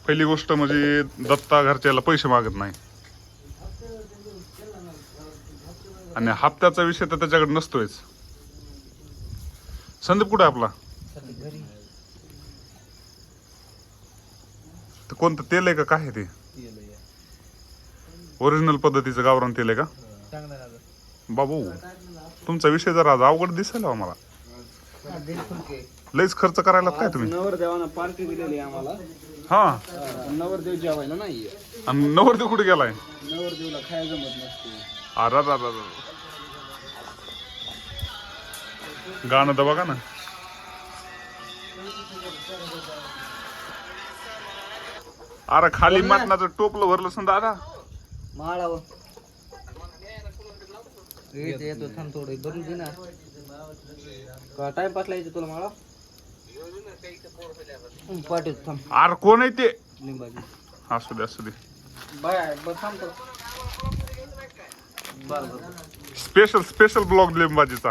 पहिली गोष्ट म्हणजे दत्ता घरच्याला पैसे मागत नाही आणि हप्त्याचा विषय तर त्याच्याकडे नसतोच. संदीप कुठे आपला? तर कोणतं तेल आहे का काय आहे ते? ओरिजिनल पद्धतीचं गावरान तेल आहे का बाबू? तुमचा विषय जरा अवघड दिसायला मला. लयच खर्च करायला काय तुम्ही? नवरदेवानं पार्टी दिलेली आम्हाला. हा, नवरदेव जेवायला नाही. आणि नवरदेव कुठे गेलाय? नवरदेवला खायला जमत नसते. अरे गाणं तर बघा ना. अरे खाली मटणाचं टोपलं भरलं असं दादा. माळावर येतो थांब थोडं भरून दे ना. का टाइमपास लायचं तुला माळा? पाठवतो थांब. अरे कोण आहे ते? लिंबाची असू दे. बाय बस थांब तर. बरं स्पेशल ब्लॉग लिंबाजीचा.